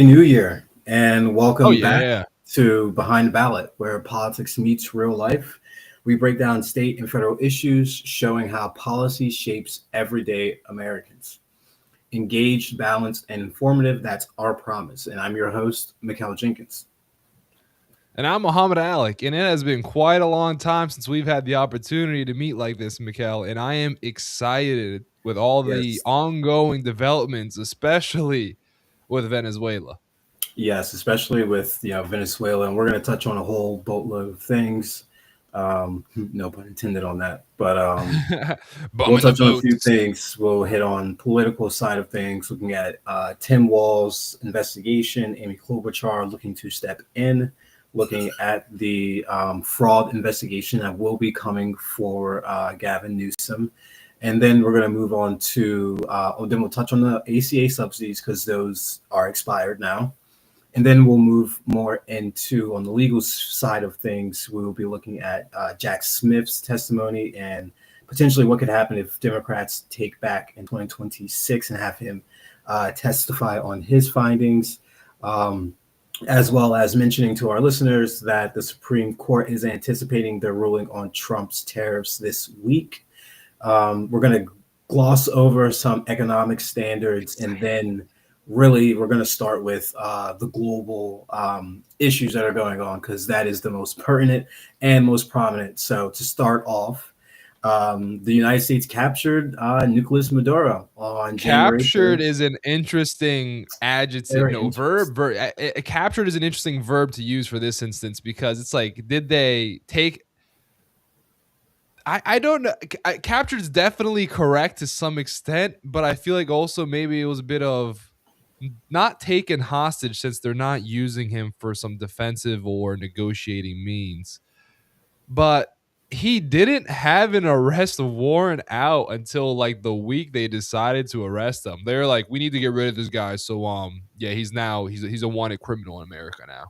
New Year and Oh welcome back yeah. to Behind the Ballot, where politics meets real life. We break down state and federal issues, showing how policy shapes everyday Americans. Engaged, balanced, and informative, that's our promise. And I'm your host, Mikhail Jenkins. And I'm Muhammad Alec, and it has been quite a long time since we've had the opportunity to meet like this, Mikhail. And I am excited with all the Yes. ongoing developments, especially with Venezuela. Yes, especially with Venezuela, and we're going to touch on a whole boatload of things. No pun intended on that, but we'll Bumming the touch on a few boats. things. We'll hit on political side of things, looking at Tim Walz's investigation, Amy Klobuchar looking to step in, looking at the fraud investigation that will be coming for Gavin Newsom. And then we're going to move on to, then we'll touch on the ACA subsidies because those are expired now. And then we'll move more into on the legal side of things. We will be looking at Jack Smith's testimony and potentially what could happen if Democrats take back in 2026 and have him testify on his findings, as well as mentioning to our listeners that the Supreme Court is anticipating their ruling on Trump's tariffs this week. We're going to gloss over some economic standards and then really we're going to start with the global issues that are going on because that is the most pertinent and most prominent. So to start off, the United States captured Nicolas Maduro on January Captured 3rd. is an interesting adjective. Very No, interesting. captured is an interesting verb to use for this instance because it's like, did they take I don't know. Captured is definitely correct to some extent, but I feel like also maybe it was a bit of not taken hostage since they're not using him for some defensive or negotiating means. But he didn't have an arrest warrant out until like the week they decided to arrest him. They're like, we need to get rid of this guy. So yeah, he's a wanted criminal in America now.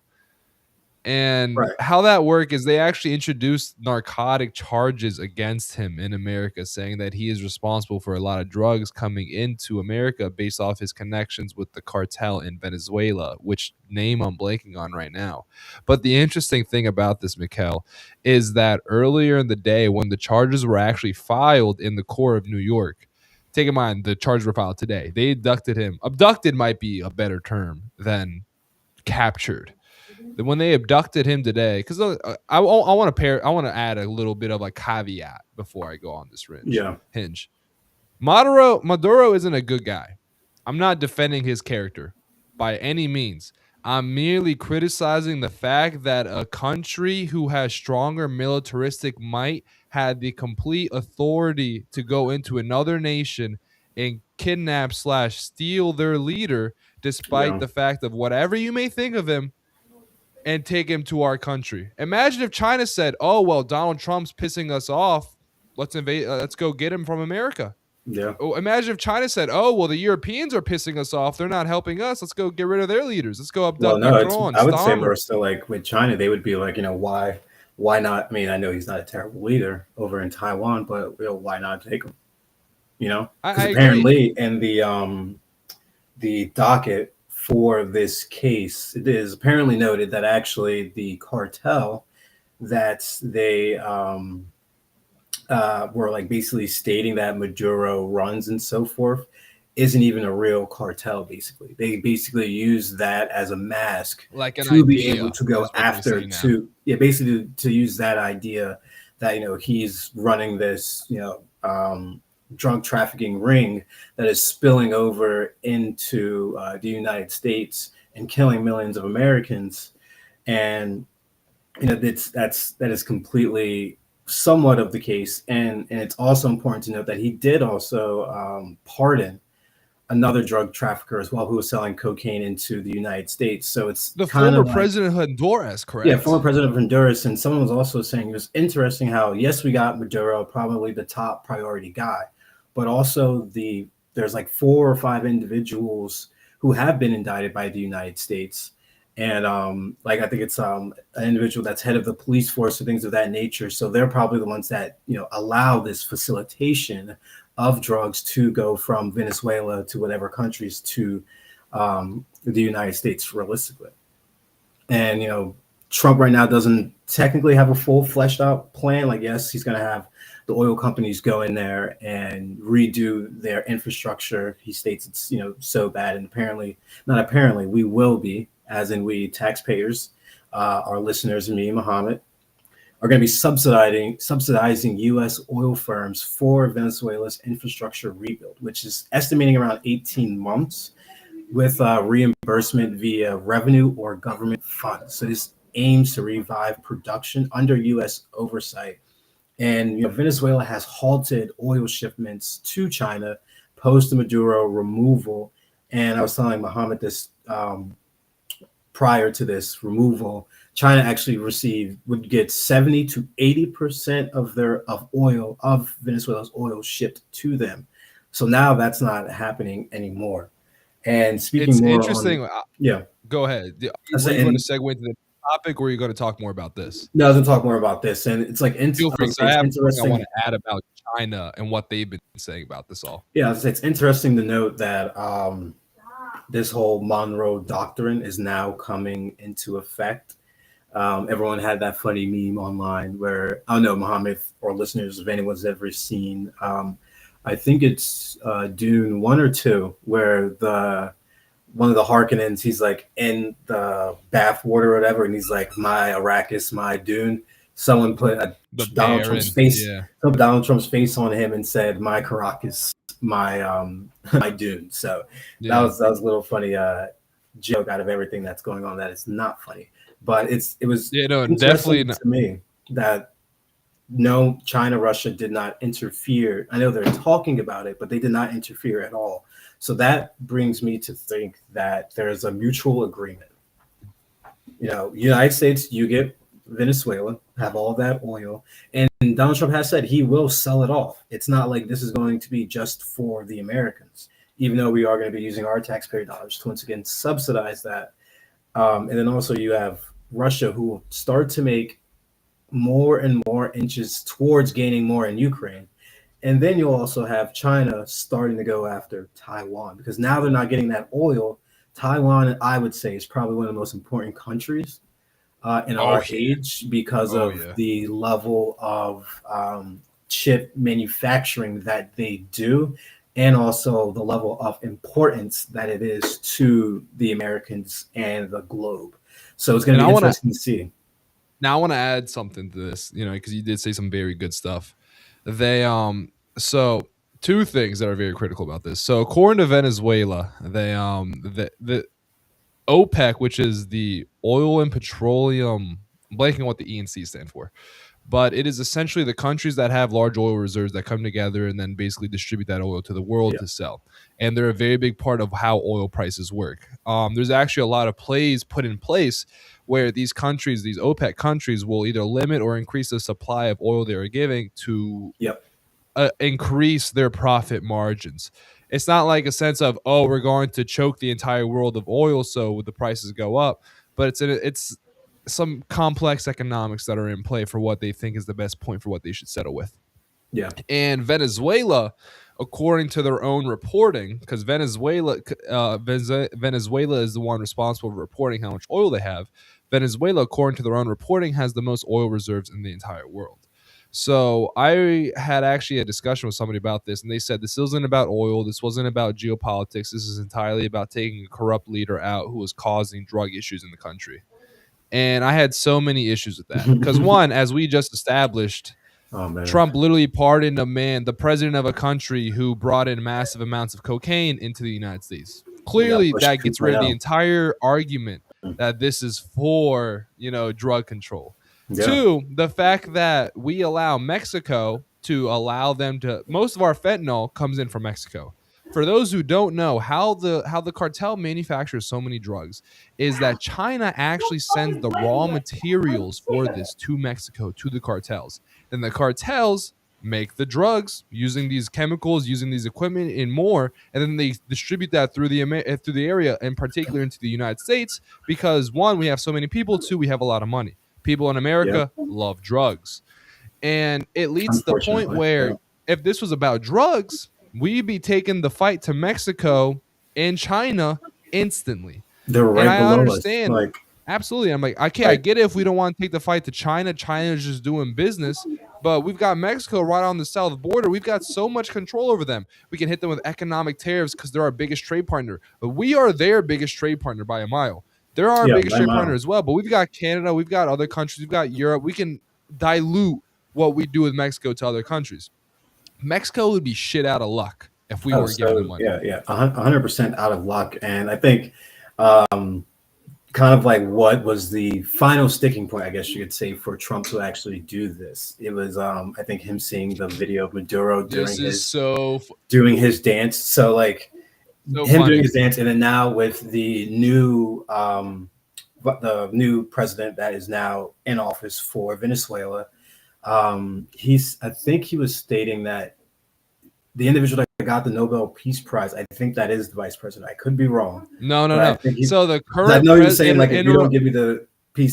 And Right. how that work is they actually introduced narcotic charges against him in America, saying that he is responsible for a lot of drugs coming into America based off his connections with the cartel in Venezuela, which name I'm blanking on right now. But the interesting thing about this, Mikkel, is that earlier in the day when the charges were actually filed in the court of New York, take in mind the charges were filed today. They abducted him. Abducted might be a better term than captured. Then when they abducted him today, because I want to add a little bit of a caveat before I go on this Yeah. hinge. Maduro isn't a good guy. I'm not defending his character by any means. I'm merely criticizing the fact that a country who has stronger militaristic might had the complete authority to go into another nation and kidnap/steal their leader, despite Yeah. the fact of whatever you may think of him, and take him to our country. Imagine if China said, "Oh well, Donald Trump's pissing us off. Let's invade. Let's go get him from America." Yeah. Oh, imagine if China said, "Oh well, the Europeans are pissing us off. They're not helping us. Let's go get rid of their leaders. Let's go Well, abduct no, it's Macron, I would say storm more him." so like with China, they would be like, why not? I mean, I know he's not a terrible leader over in Taiwan, but why not take him? Because I agree. apparently in the docket for this case, it is apparently noted that actually the cartel that they were like basically stating that Maduro runs and so forth isn't even a real cartel. Basically, they basically use that as a mask Like an to be able idea to go is what they after say now. basically to use that idea that he's running this drug trafficking ring that is spilling over into the United States and killing millions of Americans. And that is completely somewhat of the case, and it's also important to note that he did also pardon another drug trafficker as well who was selling cocaine into the United States. So it's The kind former of like, president of Honduras, yeah, former correct? president of Honduras, and someone was also saying it was interesting how yes, we got Maduro, probably the top priority guy, but also there's like 4 or 5 individuals who have been indicted by the United States. And like I think it's an individual that's head of the police force or things of that nature. So they're probably the ones that allow this facilitation of drugs to go from Venezuela to whatever countries to the United States realistically. And Trump right now doesn't technically have a full fleshed out plan. Like, yes, he's going to have the oil companies go in there and redo their infrastructure. He states it's so bad, and apparently, not apparently, we will be, as in we taxpayers, our listeners, me, Muhammad, are going to be subsidizing U.S. oil firms for Venezuela's infrastructure rebuild, which is estimating around 18 months with reimbursement via revenue or government funds. So this aims to revive production under U.S. oversight. And Venezuela has halted oil shipments to China post the Maduro removal. And I was telling Mohammed this prior to this removal, China actually would get 70 to 80% of Venezuela's oil shipped to them. So now that's not happening anymore. And speaking It's more interesting. on, yeah, Go ahead. Were you going to segue into the topic, or are you going to talk more about this? No, I was going to talk more about this, and it's like Feel free. it's I have interesting. I want to add about China and what they've been saying about this all. Yeah, it's interesting to note that this whole Monroe Doctrine is now coming into effect. Everyone had that funny meme online where, I don't know, Mohammed or listeners, if anyone's ever seen, I think it's Dune 1 or 2, where one of the Harkonnens, he's like in the bath water or whatever, and he's like, my Arrakis, my Dune. Someone put Donald Trump's face, Donald Trump's face on him and said, my Caracas, my my Dune. So that was a little funny joke out of everything that's going on. That it's not funny, but it was definitely to me that no, China, Russia did not interfere. I know they're talking about it, but they did not interfere at all. So that brings me to think that there's a mutual agreement. United States, you get Venezuela, have all that oil, and Donald Trump has said he will sell it off. It's not like this is going to be just for the Americans, even though we are going to be using our taxpayer dollars to once again subsidize that. And then also you have Russia, who will start to make more and more inches towards gaining more in Ukraine. And then you'll also have China starting to go after Taiwan, because now they're not getting that oil. Taiwan, I would say, is probably one of the most important countries in our age because of the level of chip manufacturing that they do, and also the level of importance that it is to the Americans and the globe. So it's going to be interesting to see. Now I want to add something to this, because you did say some very good stuff. So two things that are very critical about this. So according to Venezuela, the OPEC, which is the oil and petroleum, I'm blanking on what the E&C stand for, but it is essentially the countries that have large oil reserves that come together and then basically distribute that oil to the world to sell. And they're a very big part of how oil prices work. There's actually a lot of plays put in place where these countries, these OPEC countries, will either limit or increase the supply of oil they are giving to increase their profit margins. It's not like a sense of, we're going to choke the entire world of oil so the prices go up, but it's some complex economics that are in play for what they think is the best point for what they should settle with. Yeah. And Venezuela, according to their own reporting, because Venezuela is the one responsible for reporting how much oil they have. Venezuela, according to their own reporting, has the most oil reserves in the entire world. So I had actually a discussion with somebody about this, and they said this wasn't about oil. This wasn't about geopolitics. This is entirely about taking a corrupt leader out who was causing drug issues in the country. And I had so many issues with that. Because one, as we just established, Trump literally pardoned the president of a country who brought in massive amounts of cocaine into the United States. Clearly, that gets rid of the entire argument that this is for, drug control. Yeah. Two, the fact that we allow Mexico to allow them to, most of our fentanyl comes in from Mexico. For those who don't know how the cartel manufactures so many drugs is that China actually sends the raw materials for this to Mexico, to the cartels. Then the cartels make the drugs using these chemicals, using these equipment and more, and then they distribute that through the area, and particularly into the United States, because one, we have so many people, two, we have a lot of money. People in America love drugs. And it leads to the point where if this was about drugs, we'd be taking the fight to Mexico and China instantly. They're And right I below us. understand. Like, Absolutely. I'm like, okay, I like get it if we don't want to take the fight to China. China's just doing business. But we've got Mexico right on the south border. We've got so much control over them. We can hit them with economic tariffs because they're our biggest trade partner. But we are their biggest trade partner by a mile. They're our yeah, biggest by trade partner mile. as well. But we've got Canada, we've got other countries, we've got Europe. We can dilute what we do with Mexico to other countries. Mexico would be shit out of luck if we Oh, weren't giving them so money. yeah, yeah, 100% out of luck. And I think kind of like what was the final sticking point, I guess you could say, for Trump to actually do this. It was, I think, him seeing the video of Maduro This is doing his dance. So like so him doing funny. his dance, and then now with the new president that is now in office for Venezuela, I think he was stating that the individual that got the Nobel Peace Prize, I think that is the vice president. I could be wrong, No, no, but I no. think So the I current know he was saying like, if you interim. don't give me the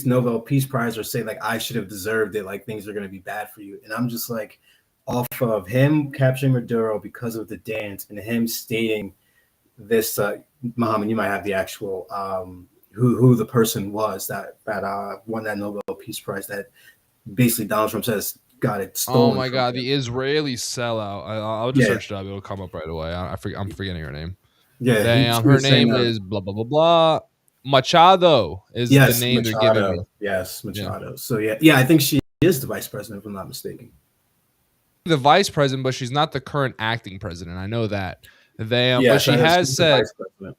Nobel Peace Prize, or say like I should have deserved it, like things are going to be bad for you. And I'm just like, off of him capturing Maduro because of the dance, and him stating this, Muhammad, you might have the actual who the person was that won that Nobel Peace Prize, that basically Donald Trump says got it Oh stolen my from God, him. the Israeli sellout. I'll just Yeah, search it up. It'll come up right away. I'm forgetting her name. yeah. She Her was saying, name is blah blah blah blah. Machado is the yes, name they're giving me. Machado. Yes, Yeah, Machado. So yeah, yeah. I think she is the vice president, if I'm not mistaken. the vice president, but she's not the current acting president. I know that. But Yes, she she's has the said, vice president.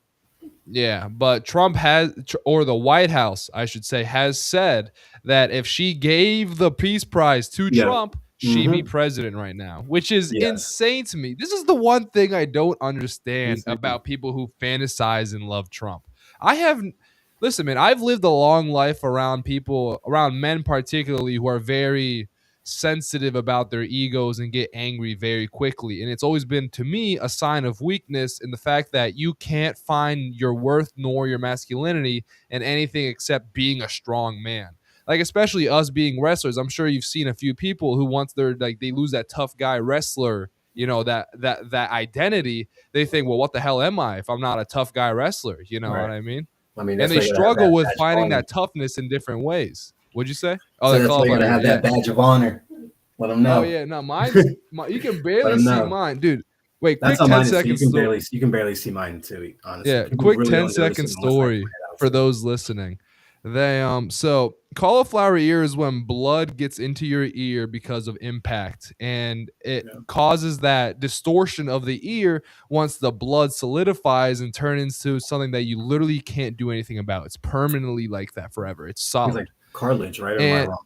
yeah, but Trump has, or the White House, I should say, has said that if she gave the Peace Prize to Yeah. Trump, she'd be Mm-hmm. president right now, which is Yes. insane to me. This is the one thing I don't understand Insane. about people who fantasize and love Trump. I have, listen, man, I've lived a long life around people, around men particularly, who are very sensitive about their egos and get angry very quickly. And it's always been, to me, a sign of weakness in the fact that you can't find your worth nor your masculinity in anything except being a strong man. Like, especially us being wrestlers, I'm sure you've seen a few people who, once they're like, they lose that tough guy wrestler, that identity, they think, well, what the hell am I if I'm not a tough guy wrestler? You know Right. what I mean? I mean, And that's they why you gotta have struggle that with badge of finding honor. that toughness in different ways. What'd you say? Oh, So that that's why you gotta cauliflower ear. have Yeah. that badge of honor. Let them Oh know. yeah, no, you can Let barely them see know. mine, dude. Wait, That's quick how 10 mine is. So you seconds. can barely see mine too. Honestly, Yeah, people quick really 10 don't notice second it unless I point story it out for to them. those listening. So cauliflower ear is when blood gets into your ear because of impact, and it causes that distortion of the ear once the blood solidifies and turns into something that you literally can't do anything about. It's permanently like that forever. It's It's like solid. cartilage, right? Or am I And wrong?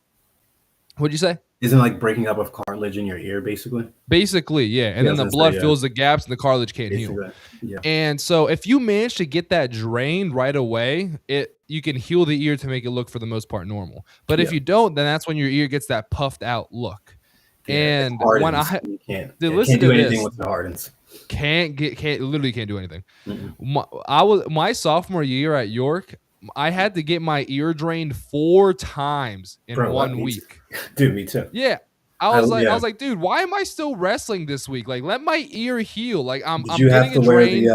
what'd you say? Isn't it like breaking up of cartilage in your ear, basically? Basically, yeah. And Yeah, I then was the gonna say, blood yeah, fills the gaps and the cartilage can't heal. basically. Yeah. And so if you manage to get that drained right away, you can heal the ear to make it look for the most part normal. But if Yeah. you don't, then that's when your ear gets that puffed out look. Yeah. It And when hardens. You can't. Yeah, listen can't to do anything this, with the hardens. literally can't do anything. Mm-mm. My sophomore year at York, I had to get my ear drained 4 times in Bro, what? 1 Me too. week. Dude, me too. Yeah. I was Yeah. like, dude, why am I still wrestling this week? Like, let my ear heal. Like, I'm Did you have getting to it wear drained.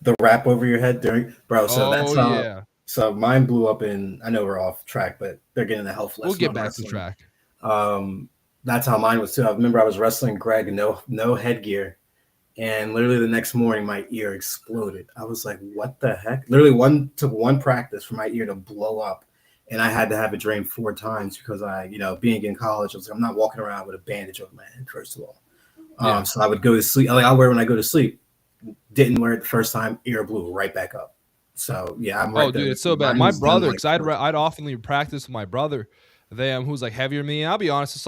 the wrap over your head during, bro? So that's Oh how. yeah. So mine blew up in. I know we're off track, but they're getting a health lesson. We'll get on back to wrestling. track. That's how mine was too. I remember I was wrestling Greg, no headgear, and literally the next morning my ear exploded. I was like, "What the heck?" Literally took one practice for my ear to blow up, and I had to have it drained 4 times because being in college, I was like, I'm not walking around with a bandage over my head. First of all, Yeah. so I would go to sleep. Like I wear it when I go to sleep. Didn't wear it the first time. Ear blew right back up. So yeah, I'm right Oh, there. dude, it's so bad. Mine My was done brother, like because I'd often practice with my brother, who's like heavier than me. And I'll be honest,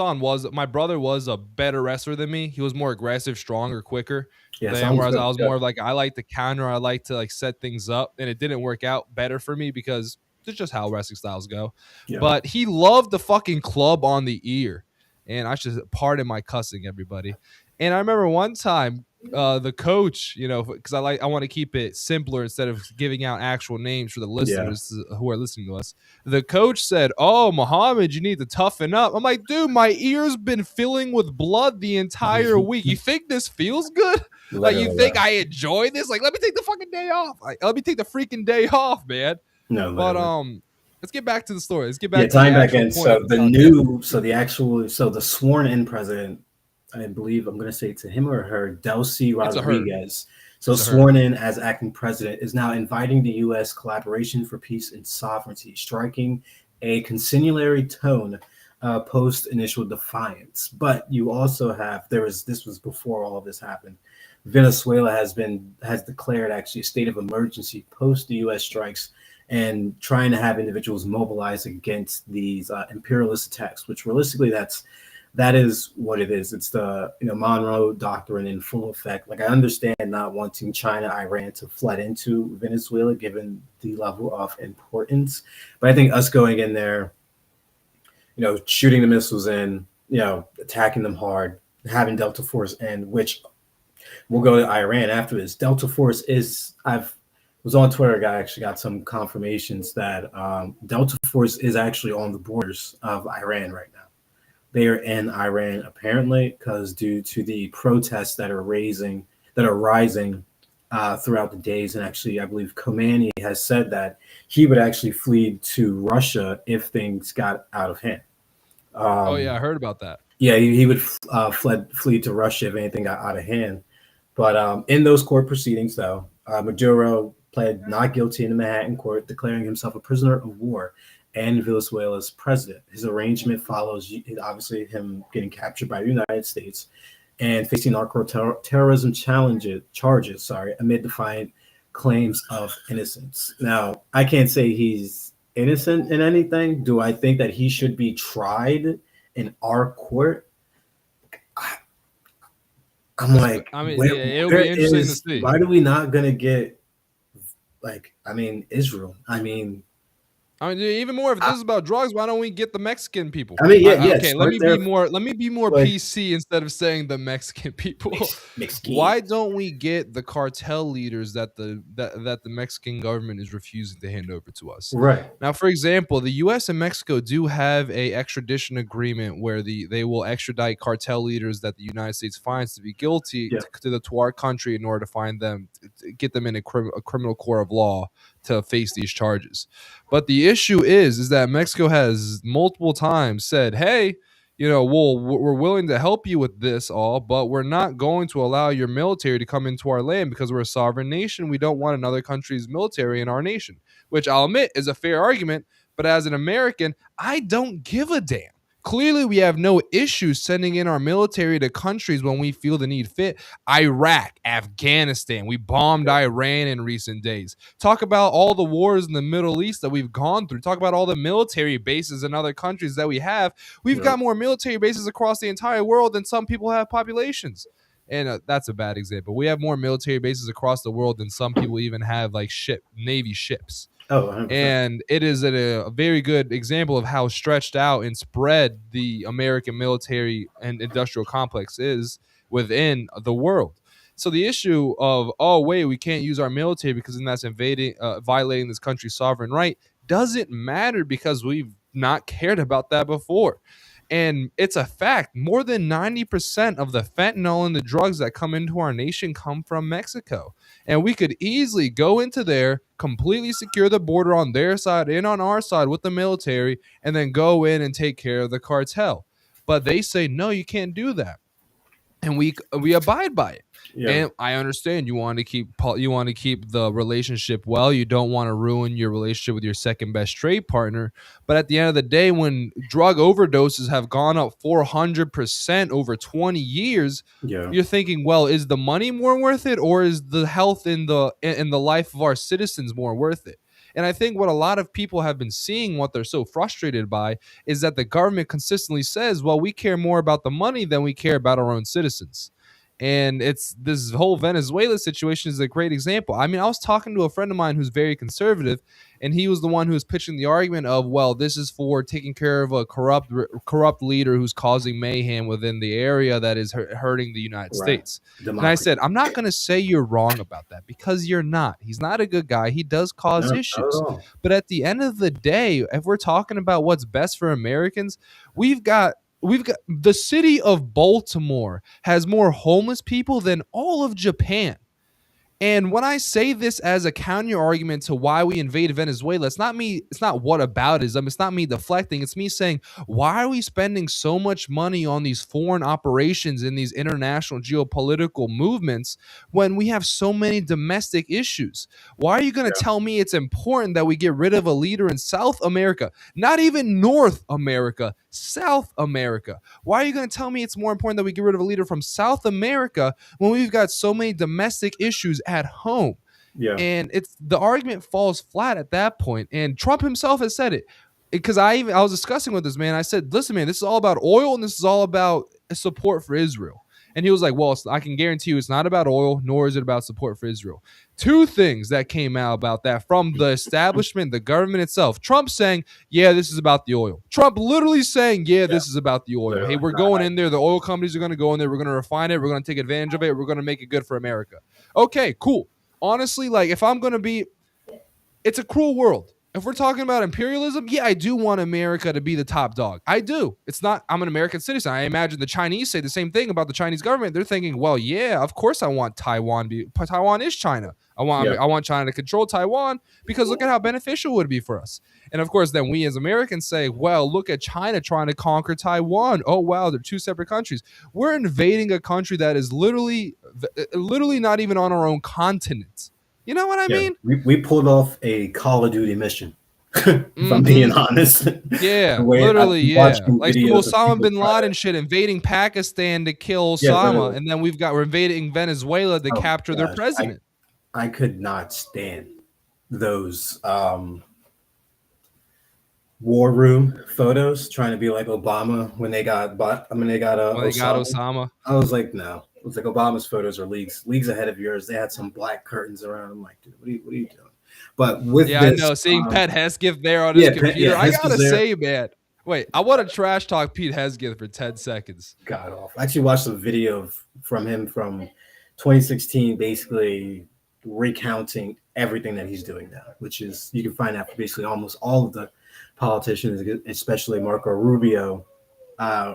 my brother was a better wrestler than me. He was more aggressive, stronger, quicker. yeah. Sounds Whereas good. I was Yeah. more of like, I like to counter, I like to like set things up, and it didn't work out better for me because it's just how wrestling styles go. Yeah. But he loved the fucking club on the ear, and I should pardon my cussing, everybody. And I remember one time, the coach, because I want to keep it simpler instead of giving out actual names for the listeners who are listening to us. The coach said, "Oh, Muhammad, you need to toughen up." I'm like, dude, my ear's been filling with blood the entire week. You think this feels good? Like, you Literally, think yeah. I enjoy this? Like, let me take the fucking day off. Like, let me take the freaking day off, man. No, But literally. let's get back to the story. Let's get Yeah, back to the tying back actual in. point of So the the cartel. new, so the sworn in president, I believe I'm going to say to him or her, Delcy It's a her. Rodriguez. So It's a her. sworn in as acting president is now inviting the U.S. collaboration for peace and sovereignty, striking a conciliatory tone post initial defiance. But you also have this was before all of this happened. Venezuela has declared actually a state of emergency post the U.S. strikes and trying to have individuals mobilize against these imperialist attacks, which realistically that is what it is. It's the Monroe Doctrine in full effect. Like I understand not wanting China, Iran to flood into Venezuela given the level of importance, but I think us going in there, shooting the missiles in, attacking them hard, having Delta Force in, which we'll go to Iran after this. Delta Force is I've was on Twitter. I actually got some confirmations that Delta Force is actually on the borders of Iran right now. They are in Iran apparently because due to the protests that are rising throughout the days, and actually I believe Khomeini has said that he would actually flee to Russia if things got out of hand. Oh yeah, I Um, heard about that. yeah, he would flee to Russia if anything got out of hand. But in those court proceedings, though, Maduro pled not guilty in the Manhattan court, declaring himself a prisoner of war and Venezuela's president. His arrangement follows obviously him getting captured by the United States and facing narco-terrorism charges, amid defiant claims of innocence. Now, I can't say he's innocent in anything. Do I think that he should be tried in our court? I'm like, I mean, yeah, it'll be interesting to see. why do we not gonna get like, I mean, Israel? I mean, even more if I, this is about drugs, why don't we get the Mexican people? I mean, yeah, Okay, let start me be there. more. Let me be more Like, PC instead of saying the Mexican people. mix Why games, don't we get the cartel leaders that the Mexican government is refusing to hand over to us? right? Now, for example, the U.S. and Mexico do have a extradition agreement where they will extradite cartel leaders that the United States finds to be guilty Yeah, to our country in order to find them, to get them in a criminal court of law to face these charges. But the issue is that Mexico has multiple times said, "Hey, we're willing to help you with this all, but we're not going to allow your military to come into our land because we're a sovereign nation. We don't want another country's military in our nation," which I'll admit is a fair argument. But as an American, I don't give a damn. Clearly, we have no issue sending in our military to countries when we feel the need fit. Iraq, Afghanistan, we bombed Iran in recent days. Talk about all the wars in the Middle East that we've gone through. Talk about all the military bases in other countries that we have. We've yeah, got more military bases across the entire world than some people have populations. And that's a bad example. We have more military bases across the world than some people even have like Navy ships. oh, 100%. And it is a very good example of how stretched out and spread the American military and industrial complex is within the world. So the issue of, oh wait, we can't use our military because then that's violating this country's sovereign right, doesn't matter because we've not cared about that before. And it's a fact. More than 90% of the fentanyl and the drugs that come into our nation come from Mexico. And we could easily go into there, completely secure the border on their side and on our side with the military, and then go in and take care of the cartel. But they say, no, you can't do that. And we abide by it. Yeah, And I understand you want to keep the relationship well. You don't want to ruin your relationship with your second best trade partner. But at the end of the day, when drug overdoses have gone up 400% over 20 years, yeah, you're thinking, well, is the money more worth it, or is the health in the life of our citizens more worth it? And I think what a lot of people have been seeing, what they're so frustrated by, is that the government consistently says, well, we care more about the money than we care about our own citizens. And it's this whole Venezuela situation is a great example. I mean, I was talking to a friend of mine who's very conservative, and he was the one who was pitching the argument of, well, this is for taking care of a corrupt leader who's causing mayhem within the area that is hurting the United right. States. And I Democracy. said, I'm not going to say you're wrong about that because you're not. He's not a good guy. He does No, cause not at issues. all. But at the end of the day, if we're talking about what's best for Americans, we've got we've got the city of Baltimore has more homeless people than all of Japan. And when I say this as a counter argument to why we invaded Venezuela, it's not me, it's not whataboutism, it's not me deflecting, it's me saying, why are we spending so much money on these foreign operations in these international geopolitical movements when we have so many domestic issues? Why are you going to Yeah. tell me it's important that we get rid of a leader in South America, not even North America, South America? Why are you going to tell me it's more important that we get rid of a leader from South America when we've got so many domestic issues at home? Yeah. And it's the argument falls flat at that point. And Trump himself has said it. Because I was discussing with this man. I said, listen, man, this is all about oil and this is all about support for Israel. And he was like, well, I can guarantee you it's not about oil, nor is it about support for Israel. Two things that came out about that from the establishment, the government itself. Trump saying, yeah, this is about the oil. Trump literally saying, yeah, this is about the oil. Literally. Hey, we're going in there. The oil companies are going to go in there. We're going to refine it. We're going to take advantage of it. We're going to make it good for America. Okay, cool. Honestly, like if I'm going to be, it's a cruel world. If we're talking about imperialism, yeah, I do want America to be the top dog. I do. It's not, I'm an American citizen. I imagine the Chinese say the same thing about the Chinese government. They're thinking, well, yeah, of course I want Taiwan. Taiwan is China. I want China to control Taiwan because look at how beneficial it would be for us. And of course, then we as Americans say, well, look at China trying to conquer Taiwan. Oh, wow, they're two separate countries. We're invading a country that is literally not even on our own continent. You know what I mean? We pulled off a Call of Duty mission, if I'm being honest. Yeah, The way literally, yeah. Like some videos of Osama people bin try Laden to- shit, invading Pakistan to kill Yeah, Osama, literally. and then we're invading Venezuela to Oh, capture their gosh. president. I could not stand those war room photos trying to be like Obama when they got When they got Osama. Osama. I was like, no. It was like Obama's photos are leagues ahead of yours. They had some black curtains around. I'm like, dude, what are you doing? But with Yeah, this, I know. Seeing Pete Hesketh there on his computer, I Hess was gotta there. say, man. Wait, I want to trash talk Pete Hesketh for 10 seconds. God off. I actually watched a video from him from 2016, basically recounting everything that he's doing now, which is you can find out for basically almost all of the politicians, especially Marco Rubio,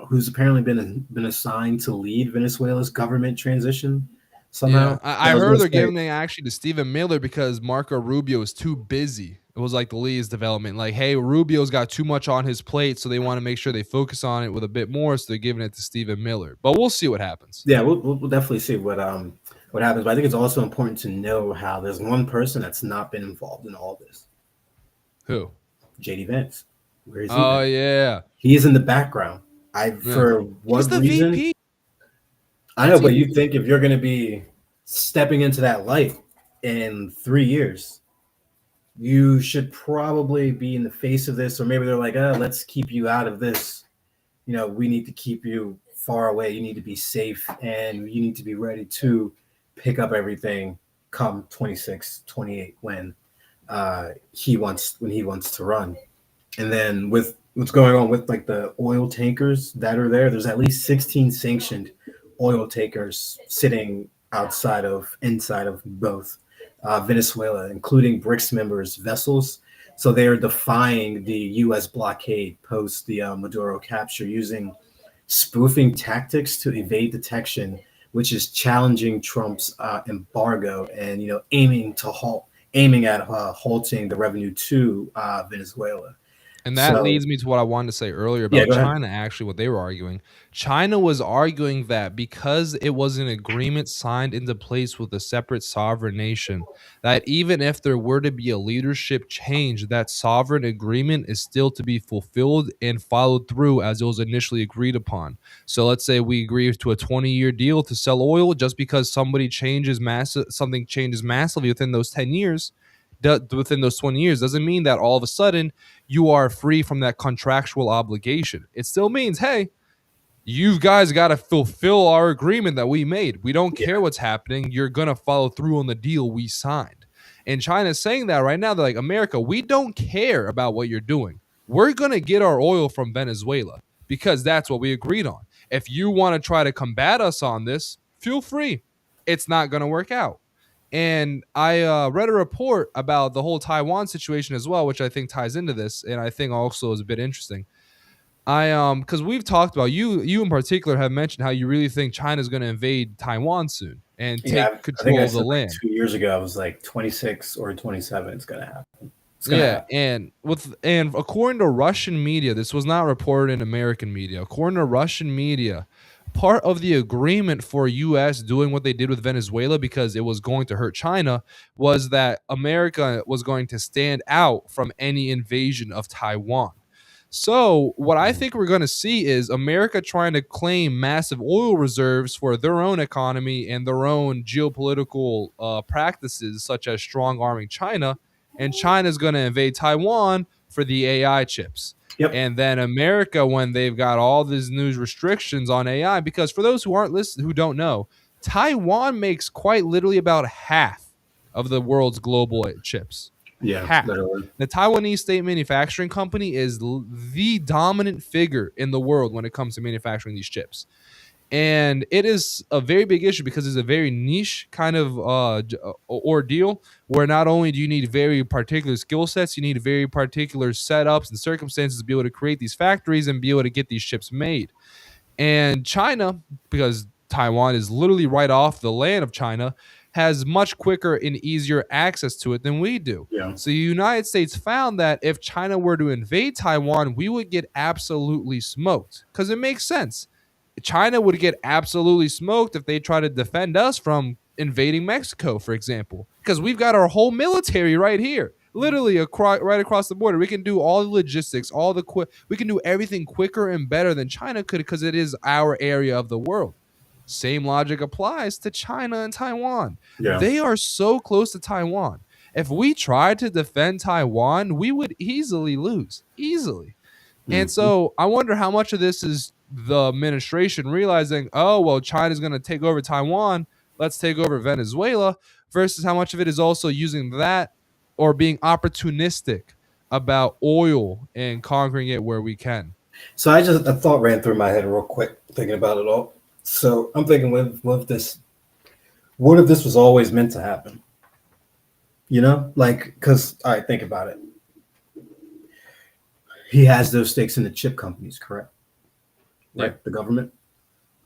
who's apparently been assigned to lead Venezuela's government transition somehow. Yeah, I I was heard gonna they're say, giving it actually to Stephen Miller because Marco Rubio is too busy. It was like the Lee's development. Like, hey, Rubio's got too much on his plate, so they want to make sure they focus on it with a bit more, so they're giving it to Stephen Miller. But we'll see what happens. yeah, we'll definitely see what happens. But I think it's also important to know how there's one person that's not been involved in all this. Who? JD Vance. Where is he? Oh, yeah. He is in the background. For what He's the reason? VP. I know, but you think if you're going to be stepping into that light in 3 years, you should probably be in the face of this, or maybe they're like, let's keep you out of this. You know, we need to keep you far away. You need to be safe, and you need to be ready to pick up everything come 26, 28 when he wants to run. And then with what's going on with like the oil tankers that are there's at least 16 sanctioned oil tankers sitting inside of both Venezuela, including BRICS members' vessels. So they are defying the U.S. blockade post the Maduro capture using spoofing tactics to evade detection, which is challenging Trump's embargo and aiming at halting the revenue to Venezuela. And that leads me to what I wanted to say earlier about China, actually, what they were arguing. China was arguing that because it was an agreement signed into place with a separate sovereign nation, that even if there were to be a leadership change, that sovereign agreement is still to be fulfilled and followed through as it was initially agreed upon. So let's say we agree to a 20-year deal to sell oil. Just because something changes massively within those 10 years, within those 20 years, doesn't mean that all of a sudden you are free from that contractual obligation. It still means, hey, you guys got to fulfill our agreement that we made. We don't care what's happening. You're going to follow through on the deal we signed. And China's saying that right now. They're like, America, we don't care about what you're doing. We're going to get our oil from Venezuela because that's what we agreed on. If you want to try to combat us on this, feel free. It's not going to work out. And I read a report about the whole Taiwan situation as well, which I think ties into this, and I think also is a bit interesting. Because we've talked about you in particular have mentioned how you really think China's going to invade Taiwan soon and Yeah, take I think I control of the said like land. 2 years ago. I was like 26 or 27. It's gonna happen. It's gonna Yeah, happen. and according to Russian media, this was not reported in American media. According to Russian media, part of the agreement for US doing what they did with Venezuela because it was going to hurt China was that America was going to stand out from any invasion of Taiwan. So, what I think we're going to see is America trying to claim massive oil reserves for their own economy and their own geopolitical practices, such as strong arming China, and China's going to invade Taiwan for the AI chips. Yep. And then America, when they've got all these new restrictions on AI, because for those who aren't listening, who don't know, Taiwan makes quite literally about half of the world's global chips. Yeah, Half. literally. The Taiwanese State Manufacturing Company is the dominant figure in the world when it comes to manufacturing these chips. And it is a very big issue because it's a very niche kind of ordeal where not only do you need very particular skill sets, you need very particular setups and circumstances to be able to create these factories and be able to get these chips made. And China, because Taiwan is literally right off the land of China, has much quicker and easier access to it than we do. Yeah. So the United States found that if China were to invade Taiwan, we would get absolutely smoked because it makes sense. China would get absolutely smoked if they try to defend us from invading Mexico, for example, because we've got our whole military right here, literally right across the border. We can do all the logistics, we can do everything quicker and better than China could because it is our area of the world. Same logic applies to China and Taiwan. Yeah. They are so close to Taiwan. If we tried to defend Taiwan, we would easily lose, easily. And Mhm. so I wonder how much of this is the administration realizing, oh, well, China's going to take over Taiwan. Let's take over Venezuela, versus how much of it is also using that or being opportunistic about oil and conquering it where we can. So a thought ran through my head real quick, thinking about it all. So I'm thinking, what if this was always meant to happen? You know, like, because all right, think about it. He has those stakes in the chip companies, correct? Yeah. Right, the government.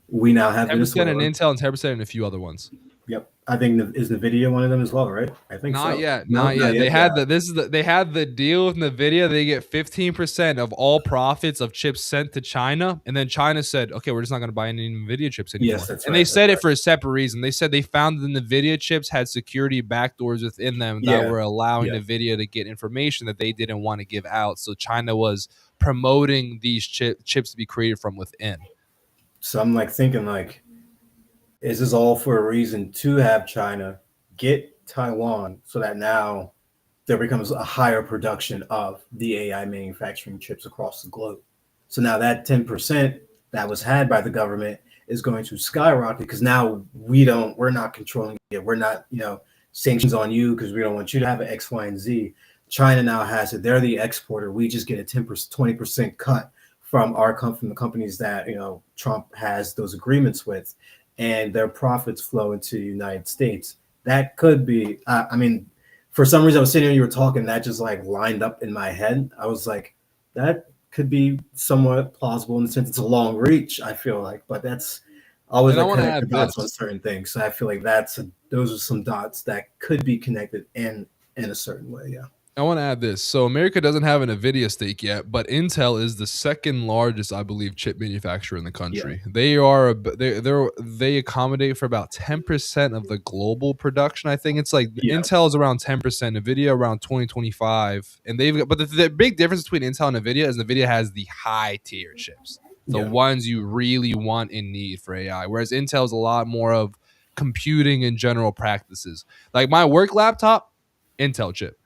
We now have 10% in Venezuela. Intel and 10% in a few other ones. Yep, I think is Nvidia one of them as well, right? I think Not so. yet, No, not not yet. yet. Yeah. They had the deal with Nvidia. They get 15% of all profits of chips sent to China, and then China said, "Okay, we're just not going to buy any Nvidia chips anymore." Yes, that's And they right. That's said it right. for a separate reason. They said they found the Nvidia chips had security backdoors within them that Yeah. were allowing Yeah. Nvidia to get information that they didn't want to give out. So China was promoting these chips to be created from within. So I'm like thinking, like, is this all for a reason to have China get Taiwan so that now there becomes a higher production of the AI manufacturing chips across the globe? So now that 10% that was had by the government is going to skyrocket because now we're not controlling it. We're not, sanctions on you because we don't want you to have an X, Y, and Z. China now has it. They're the exporter. We just get a 10%, 20% cut from the companies that Trump has those agreements with, and their profits flow into the United States. That could be. I mean, for some reason, I was sitting here, you were talking, that just like lined up in my head. I was like, that could be somewhat plausible in the sense it's a long reach. I feel like, but that's always And I like want to connect the add this. dots on certain things. So I feel like those are some dots that could be connected in a certain way. Yeah. I want to add this. So America doesn't have an Nvidia stake yet, but Intel is the second largest, I believe, chip manufacturer in the country. Yeah. They accommodate for about 10% of the global production. I think it's like Yeah. Intel is around 10%, Nvidia around 20-25, and the big difference between Intel and Nvidia is Nvidia has the high tier chips, the Yeah. ones you really want and need for AI, whereas Intel is a lot more of computing and general practices. Like my work laptop, Intel chip.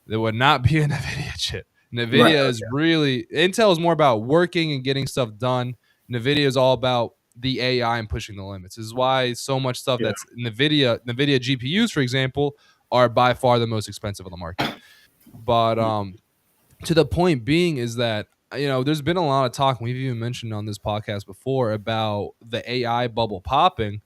There would not be an NVIDIA chip. NVIDIA Right. is really, Intel is more about working and getting stuff done. NVIDIA is all about the AI and pushing the limits. This is why so much stuff Yeah. that's NVIDIA GPUs, for example, are by far the most expensive on the market. But to the point being is that, there's been a lot of talk, we've even mentioned on this podcast before, about the AI bubble popping.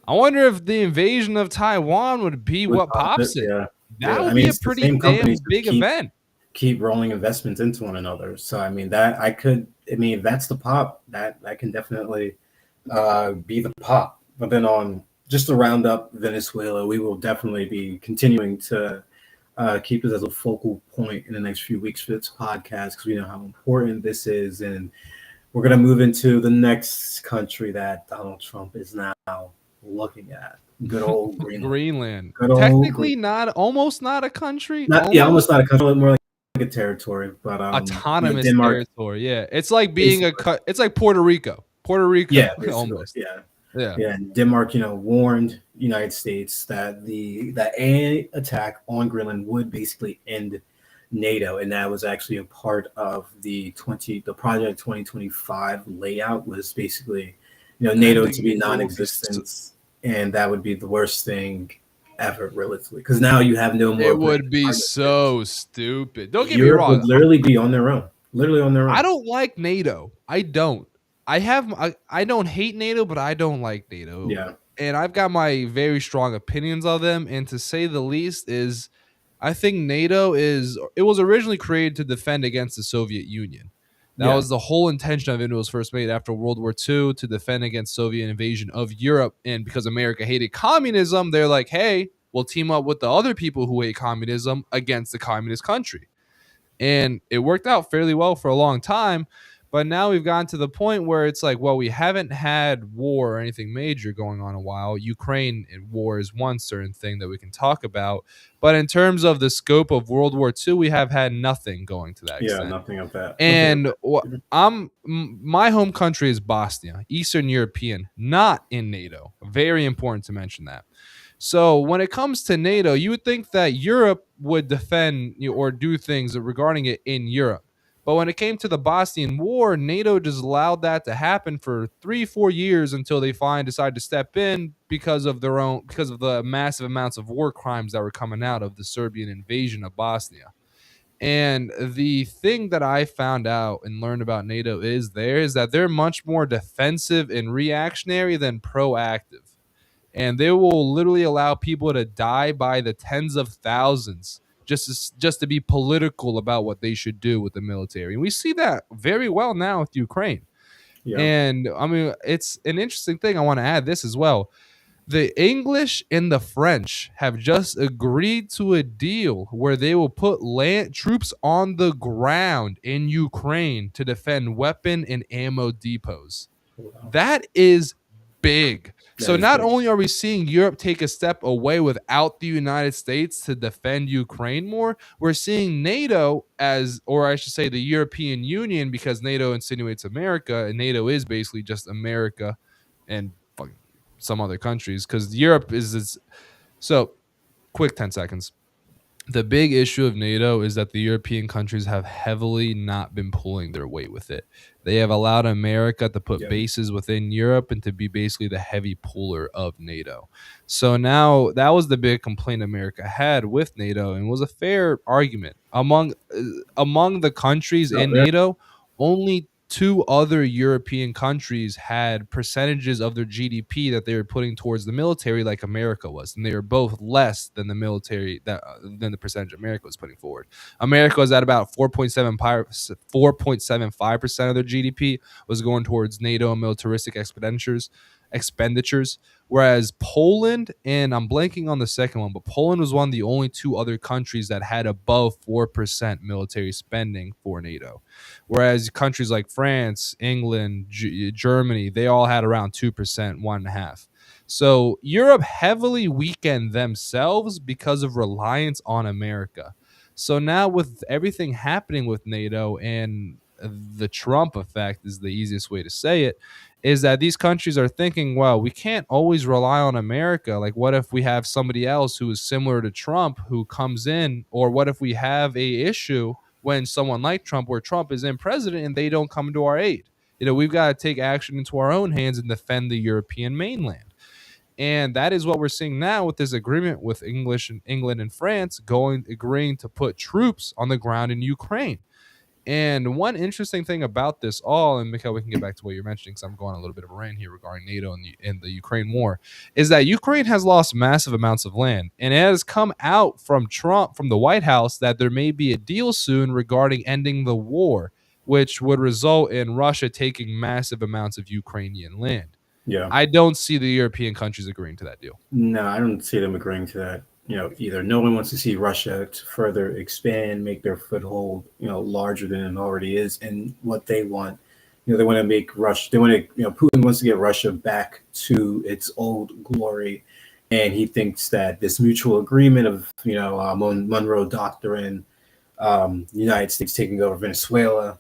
I wonder if the invasion of Taiwan would be Would what pop it. pops it. Yeah. That Yeah. I would mean, be a it's the pretty same damn companies that big keep event. keep rolling investments into one another. So I mean that's the pop that can definitely be the pop. But then on just to round up Venezuela, we will definitely be continuing to keep this as a focal point in the next few weeks for this podcast because we know how important this is, and we're going to move into the next country that Donald Trump is now looking at. Good old Greenland. Greenland. Good old Technically Greenland. not, almost not a country, Not yeah, almost not a country, more like a territory, but autonomous Denmark territory. Yeah, it's like being basically. it's like Puerto Rico. Puerto Rico, Yeah, basically. almost. Yeah. Yeah. Yeah, and Denmark, warned United States that any attack on Greenland would basically end NATO, and that was actually a part of the Project 2025 layout was basically, NATO Ending to be it would be non-existent, and that would be the worst thing ever, realistically, because now you have no more it political would be partnerships. so stupid. Don't get me Europe wrong. would literally be on their own, literally on their I own. don't like NATO. I don't. I don't hate NATO, but I don't like NATO. Yeah, And I've got my very strong opinions on them. And to say the least is I think NATO it was originally created to defend against the Soviet Union. That yeah, was the whole intention of it. It was first made after World War II to defend against Soviet invasion of Europe. And because America hated communism, they're like, hey, we'll team up with the other people who hate communism against the communist country. And it worked out fairly well for a long time. But now we've gotten to the point where it's like, well, we haven't had war or anything major going on in a while. Ukraine war is one certain thing that we can talk about. But in terms of the scope of World War II, we have had nothing going to that yeah. extent. Nothing of that. Nothing of And that. my home country is Bosnia, Eastern European, not in NATO. Very important to mention that. So when it comes to NATO, you would think that Europe would defend or do things regarding it in Europe. But when it came to the Bosnian War, NATO just allowed that to happen for 3-4 years until they finally decided to step in because of the massive amounts of war crimes that were coming out of the Serbian invasion of Bosnia. And the thing that I found out and learned about NATO is that they're much more defensive and reactionary than proactive. And they will literally allow people to die by the tens of thousands just to be political about what they should do with the military. And we see that very well now with Ukraine. Yeah, And I mean, it's an interesting thing. I want to add this as well. The English and the French have just agreed to a deal where they will put land troops on the ground in Ukraine to defend weapon and ammo depots. wow. That is big. That So is not big. only are we seeing Europe take a step away without the United States to defend Ukraine more, we're seeing NATO or I should say the European Union, because NATO insinuates America, and NATO is basically just America and some other countries, because Europe is. So quick 10 seconds. The big issue of NATO is that the European countries have heavily not been pulling their weight with it. They have allowed America to put Yeah, bases within Europe and to be basically the heavy puller of NATO. So now that was the big complaint America had with NATO, and was a fair argument among the countries no, in NATO. Only two other European countries had percentages of their GDP that they were putting towards the military, like America was, and they were both less than the military than the percentage America was putting forward. America was at about 4.75% of their GDP was going towards NATO and militaristic expenditures, whereas Poland, and I'm blanking on the second one, but Poland was one of the only two other countries that had above 4% military spending for NATO. Whereas countries like France, England, Germany, they all had around 2%, 1.5%. So Europe heavily weakened themselves because of reliance on America. So now with everything happening with NATO, and the Trump effect is the easiest way to say it, is that these countries are thinking, well, we can't always rely on America. Like, what if we have somebody else who is similar to Trump who comes in? Or what if we have a issue when someone like Trump, where Trump is in president, and they don't come to our aid? We've got to take action into our own hands and defend the European mainland. And that is what we're seeing now with this agreement with England and France agreeing to put troops on the ground in Ukraine. And one interesting thing about this all, and Mikhail, we can get back to what you're mentioning because I'm going on a little bit of a rant here regarding NATO and the Ukraine war, is that Ukraine has lost massive amounts of land. And it has come out from Trump, from the White House, that there may be a deal soon regarding ending the war, which would result in Russia taking massive amounts of Ukrainian land. Yeah. I don't see the European countries agreeing to that deal. No, I don't see them agreeing to that. Either no one wants to see Russia to further expand, make their foothold, larger than it already is, and what they want. They want to make Russia. They want to. Putin wants to get Russia back to its old glory, and he thinks that this mutual agreement of Monroe Doctrine, the United States taking over Venezuela,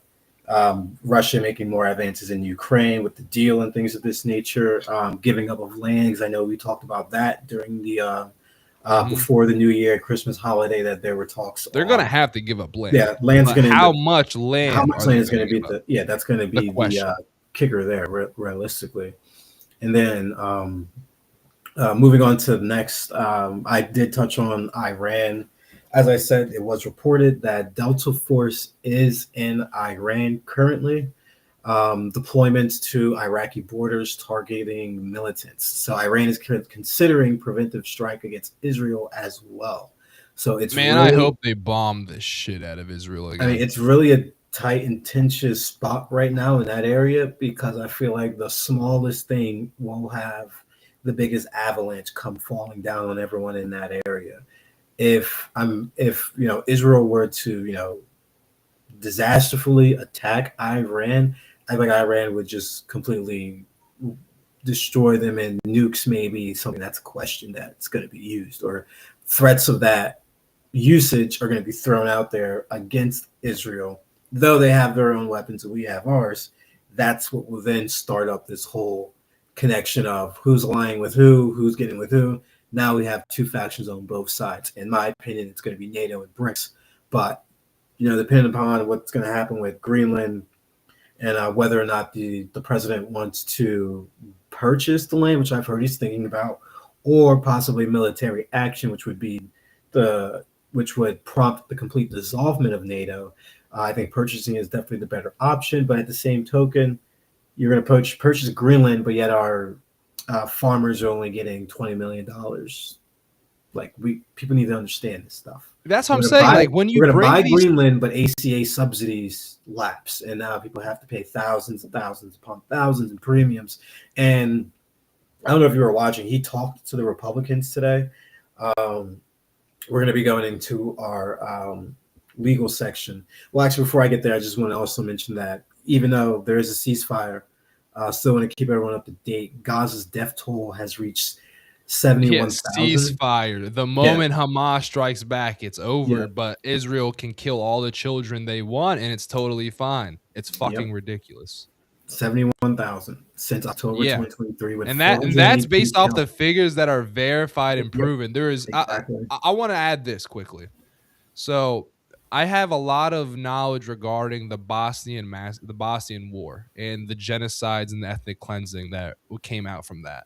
Russia making more advances in Ukraine with the deal and things of this nature, giving up of lands. I know we talked about that during the before the New Year Christmas holiday, that there were talks. They're going to have to give up land. Yeah, land's going to. How much land? How much land is going to be that's going to be the kicker there, realistically. And then moving on to the next, I did touch on Iran. As I said, it was reported that Delta Force is in Iran currently, deployments to Iraqi borders targeting militants. So Iran is considering preventive strike against Israel as well. So it's I hope they bomb the shit out of Israel again. I mean, it's really a tight and tenacious spot right now in that area, because I feel like the smallest thing will have the biggest avalanche come falling down on everyone in that area. If Israel were to disastrously attack Iran, I think Iran would just completely destroy them, and nukes may be something that's a question that's going to be used, or threats of that usage are going to be thrown out there against Israel. Though they have their own weapons and we have ours, that's what will then start up this whole connection of who's lying with who, who's getting with who. Now we have two factions on both sides. In my opinion, it's going to be NATO and BRICS. But, depending upon what's going to happen with Greenland and whether or not the president wants to purchase the land, which I've heard he's thinking about, or possibly military action, which would prompt the complete dissolvement of NATO. I think purchasing is definitely the better option. But at the same token, you're going to purchase Greenland, but yet our farmers are only getting $20 million. Like, people need to understand this stuff. That's what I'm saying. When you bring Greenland, but ACA subsidies lapse, and now people have to pay thousands and thousands upon thousands in premiums. And I don't know if you were watching. He talked to the Republicans today. We're going to be going into our legal section. Well, actually, before I get there, I just want to also mention that even though there is a ceasefire, still want to keep everyone up to date. Gaza's death toll has reached 71,000. Ceasefire. The moment Hamas strikes back, it's over. But Israel can kill all the children they want, and it's totally fine. It's fucking ridiculous. 71,000 since October 2023. And that's based off the figures that are verified and proven. There is. Exactly. I want to add this quickly. So I have a lot of knowledge regarding the Bosnian War and the genocides and the ethnic cleansing that came out from that.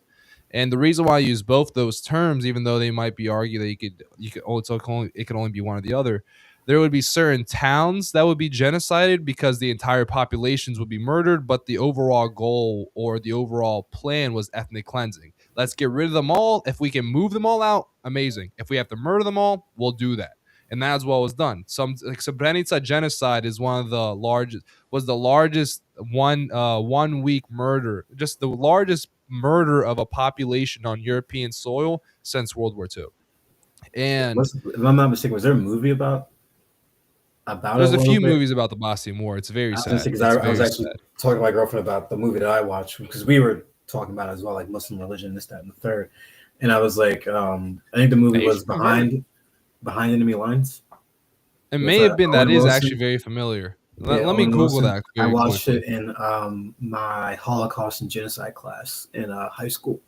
And the reason why I use both those terms, even though they might be argued that it could only be one or the other, there would be certain towns that would be genocided because the entire populations would be murdered, but the overall goal or the overall plan was ethnic cleansing. Let's get rid of them all. If we can move them all out, amazing. If we have to murder them all, we'll do that. And that's what was done. Srebrenica genocide is one of the largest, was the largest 1 week murder, just the largest murder of a population on European soil since World War II. And if I'm not mistaken, was there a movie about there's a few movies about the Bosnian War. It's very sad. I was actually talking to my girlfriend about the movie that I watched, because we were talking about it as well, like Muslim religion, this, that, and the third. And I was like, I think the movie was Behind Enemy Lines. It may have been. That is actually very familiar. Let me Google that. I watched it in my Holocaust and Genocide class in high school.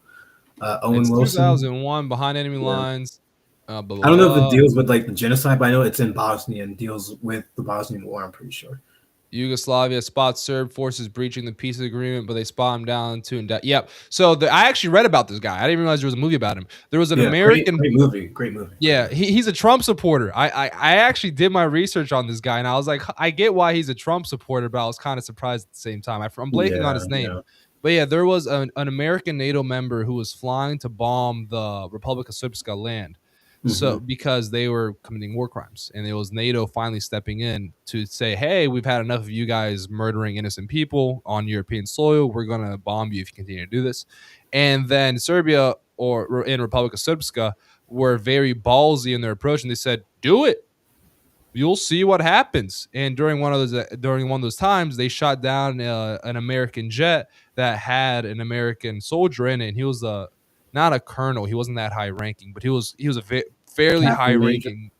Owen Wilson. 2001, Behind Enemy Lines. I don't know if it deals with like the genocide, but I know it's in Bosnia and deals with the Bosnian War, I'm pretty sure. Yugoslavia spots Serb forces breaching the peace agreement, but they spot him down too. And yep. So I actually read about this guy. I didn't realize there was a movie about him. There was an Yeah, American. great movie, great movie. Yeah, he's a Trump supporter. I actually did my research on this guy, and I was like, I get why he's a Trump supporter, but I was kind of surprised at the same time. I'm blanking on Yeah, his name. yeah. But yeah, there was an American NATO member who was flying to bomb the Republic of Srpska land. So Mhm. because they were committing war crimes, and it was NATO finally stepping in to say, "Hey, we've had enough of you guys murdering innocent people on European soil. We're gonna bomb you if you continue to do this." And then Serbia or in Republic of Srpska were very ballsy in their approach, and they said, "Do it. You'll see what happens." And during one of those times, they shot down an American jet that had an American soldier in it, and he was not a colonel. He wasn't that high ranking, but he was a fairly high Captain Major. ranking.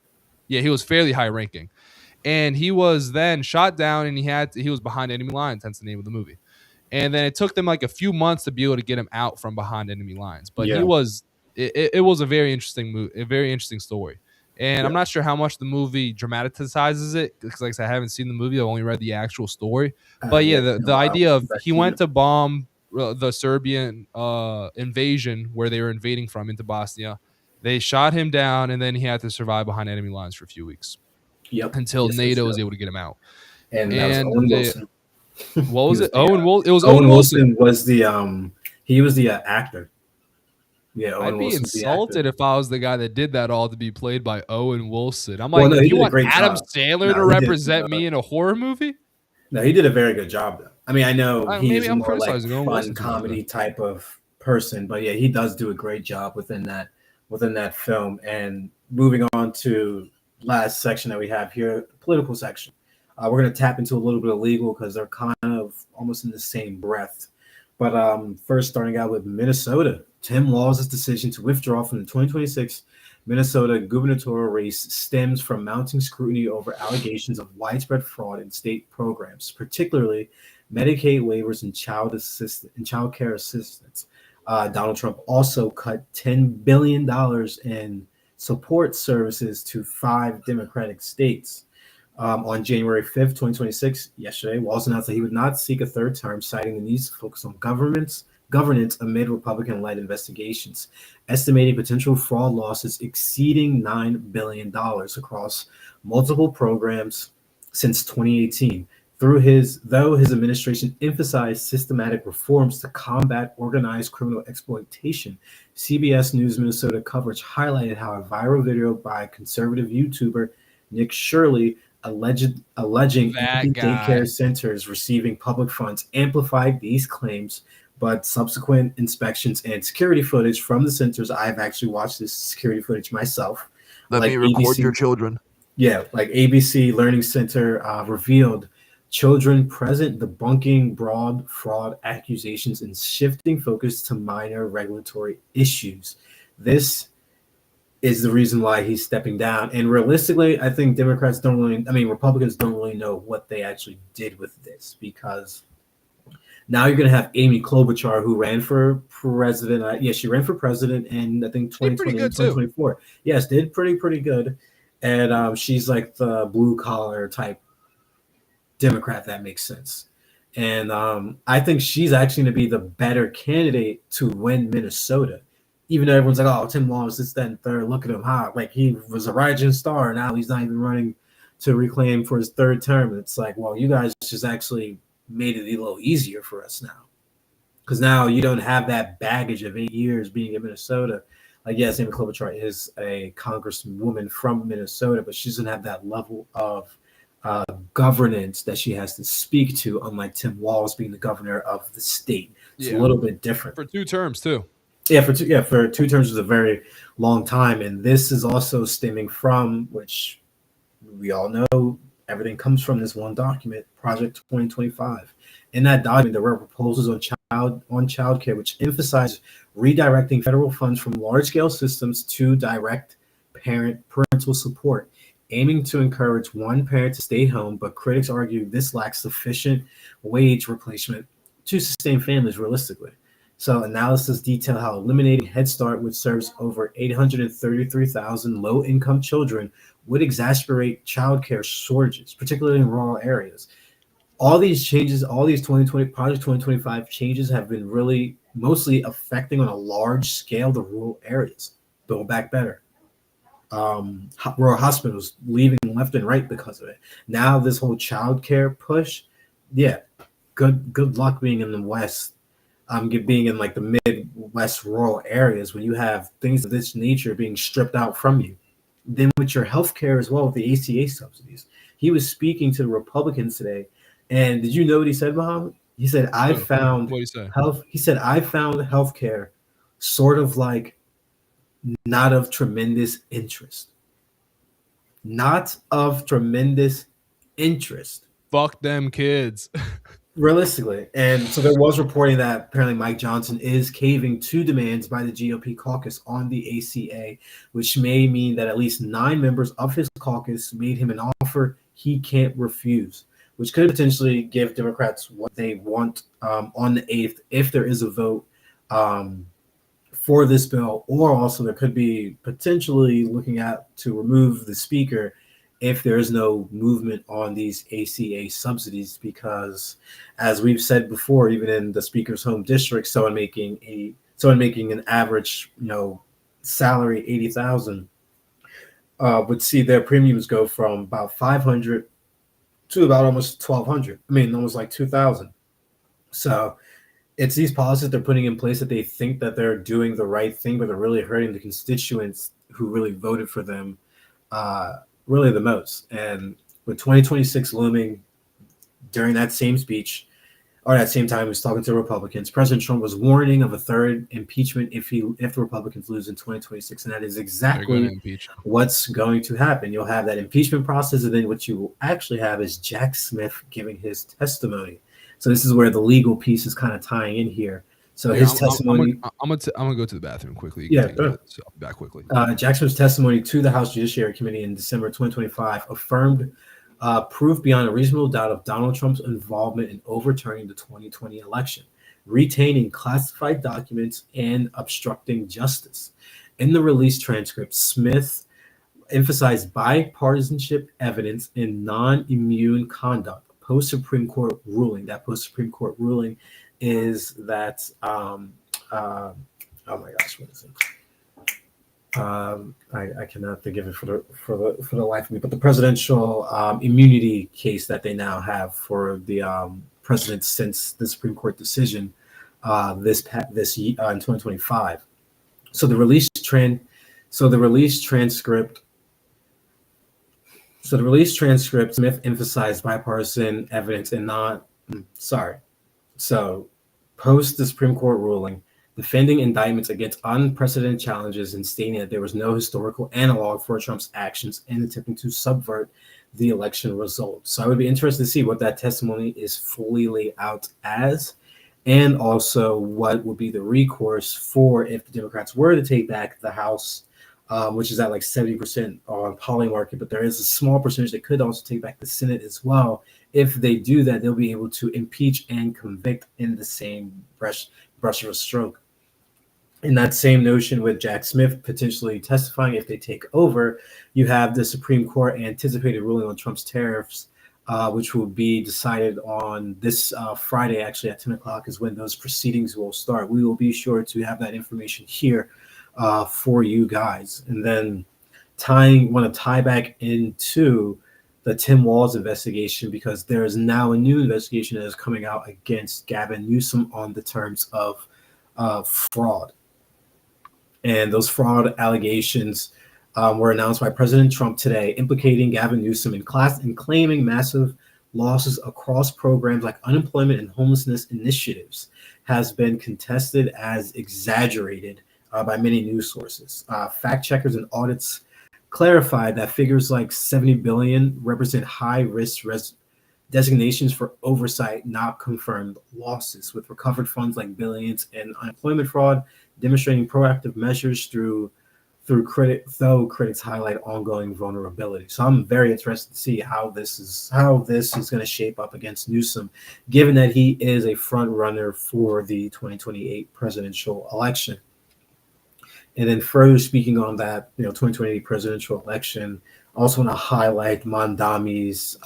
Yeah, he was fairly high ranking, and he was then shot down, and he was behind enemy lines. Hence the name of the movie. And then it took them like a few months to be able to get him out from behind enemy lines. But Yeah, it was a very interesting a very interesting story. And I'm yeah. not sure how much the movie dramatizes it because, like I said, I haven't seen the movie. I've only read the actual story. But yeah, Yeah, it's been the a while idea of since I've he seen went it. to bomb the Serbian invasion where they were invading from into Bosnia. They shot him down, and then he had to survive behind enemy lines for a few weeks Yep. until Yes, that's NATO was true. able to get him out. And that was And Owen they Wilson. what He was was it? the It was Owen Owen Wilson. Wilson was the he was the actor. Yeah, I'd Owen be Wilson's the actor. insulted if I was the guy that did that all to be played by Owen Wilson. I'm Well, like, no, he you did a want great Adam job. Sandler to No, he did. represent me in a horror movie? No, he did a very good job, though. I mean, I know he Maybe is I'm more like criticizing Owen fun Wilson too much then. comedy type of person, but yeah, he does do a great job within that film. And moving on to last section that we have here, political section. We're going to tap into a little bit of legal because they're kind of almost in the same breath. But first, starting out with Minnesota, Tim Walz's decision to withdraw from the 2026 Minnesota gubernatorial race stems from mounting scrutiny over allegations of widespread fraud in state programs, particularly Medicaid waivers and child care assistance. Donald Trump also cut $10 billion in support services to 5 Democratic states. On January 5th, 2026, yesterday, Walz announced that he would not seek a third term, citing the need to focus on governance amid Republican-led investigations, estimating potential fraud losses exceeding $9 billion across multiple programs since 2018. Though his administration emphasized systematic reforms to combat organized criminal exploitation, CBS News Minnesota coverage highlighted how a viral video by conservative YouTuber Nick Shirley alleging That empty daycare guy. centers receiving public funds amplified these claims, but subsequent inspections and security footage from the centers, I've actually watched this security footage myself. Let Like me record your ABC, children. yeah, like ABC Learning Center revealed children present debunking broad fraud accusations and shifting focus to minor regulatory issues. This is the reason why he's stepping down. And realistically, I think Republicans don't really know what they actually did with this because now you're going to have Amy Klobuchar, who ran for president. She ran for president in, I think, He did pretty 2020 and good too. 2024. Yes, did pretty good. And she's like the blue collar type Democrat, that makes sense. And I think she's actually going to be the better candidate to win Minnesota. Even though everyone's like, oh, Tim Walz, this, that, and third, look at him hot. Like he was a rising star. Now he's not even running to reclaim for his third term. It's like, well, you guys just actually made it a little easier for us now. Because now you don't have that baggage of 8 years being in Minnesota. Like, yes, Amy Klobuchar is a congresswoman from Minnesota, but she doesn't have that level of governance that she has to speak to, unlike Tim Walz being the governor of the state. It's a little bit different. For 2 terms too. Yeah, for 2 terms is a very long time, and this is also stemming from, which we all know, everything comes from this one document, Project 2025. In that document, there were proposals on child care, which emphasize redirecting federal funds from large-scale systems to direct parental support, aiming to encourage one parent to stay home, but critics argue this lacks sufficient wage replacement to sustain families realistically. So analysis detail how eliminating Head Start, which serves over 833,000 low-income children, would exacerbate childcare shortages, particularly in rural areas. all these changes, all these 2020 Project 2025 changes have been really mostly affecting on a large scale the rural areas. Build back better. Rural hospitals leaving left and right because of it. Now this whole childcare push, yeah, good luck being in the West, being in like the Midwest rural areas when you have things of this nature being stripped out from you. Then with your health care as well with the ACA subsidies. He was speaking to the Republicans today, and did you know what he said, Muhammad? He said, "I No, found what do you say? health." He said, "I found healthcare sort of like not of tremendous interest, not of tremendous interest." Fuck them kids. Realistically. And so there was reporting that apparently Mike Johnson is caving to demands by the GOP caucus on the ACA, which may mean that at least 9 members of his caucus made him an offer he can't refuse, which could potentially give Democrats what they want on the 8th if there is a vote for this bill, or also there could be potentially looking at to remove the speaker if there is no movement on these ACA subsidies, because as we've said before, even in the speaker's home district, someone making an average, salary 80,000 would see their premiums go from about 500 to about almost 1,200. I mean, almost like 2,000. So it's these policies they're putting in place that they think that they're doing the right thing, but they're really hurting the constituents who really voted for them really the most. And with 2026 looming, during that same speech, or that same time he was talking to Republicans, President Trump was warning of a third impeachment if the Republicans lose in 2026. And that is exactly what's going to happen. You'll have that impeachment process, and then what you will actually have is Jack Smith giving his testimony. So this is where the legal piece is kind of tying in here. So his testimony. I'm gonna go to the bathroom quickly. Yeah, back quickly. Jack Smith's testimony to the House Judiciary Committee in December 2025 affirmed proof beyond a reasonable doubt of Donald Trump's involvement in overturning the 2020 election, retaining classified documents, and obstructing justice. In the released transcript, Smith emphasized bipartisanship evidence and non-immune conduct post-Supreme Court ruling. That post-Supreme Court ruling is that oh my gosh, what is it? I cannot think of it for the life of me. But the presidential immunity case that they now have for the president since the Supreme Court decision this in 2025. So the released transcript. So the released transcript, Smith emphasized bipartisan evidence and not sorry. So post the Supreme Court ruling, defending indictments against unprecedented challenges and stating that there was no historical analog for Trump's actions in attempting to subvert the election results. So I would be interested to see what that testimony is fully laid out as, and also what would be the recourse for if the Democrats were to take back the House, which is at like 70% on poly market, but there is a small percentage that could also take back the Senate as well. If they do that, they'll be able to impeach and convict in the same brush of a stroke. In that same notion with Jack Smith potentially testifying if they take over, you have the Supreme Court anticipated ruling on Trump's tariffs, which will be decided on this Friday, actually at 10 o'clock is when those proceedings will start. We will be sure to have that information here for you guys. And then want to tie back into the Tim Walz investigation, because there is now a new investigation that is coming out against Gavin Newsom on the terms of fraud. And those fraud allegations were announced by President Trump today, implicating Gavin Newsom in claiming massive losses across programs like unemployment and homelessness initiatives has been contested as exaggerated by many news sources. Fact checkers and audits clarified that figures like 70 billion represent high-risk designations for oversight, not confirmed losses, with recovered funds like billions in unemployment fraud, demonstrating proactive measures though critics highlight ongoing vulnerability. So I'm very interested to see how this is going to shape up against Newsom, given that he is a front runner for the 2028 presidential election. And then further speaking on that, 2028 presidential election, I also want to highlight Mondami's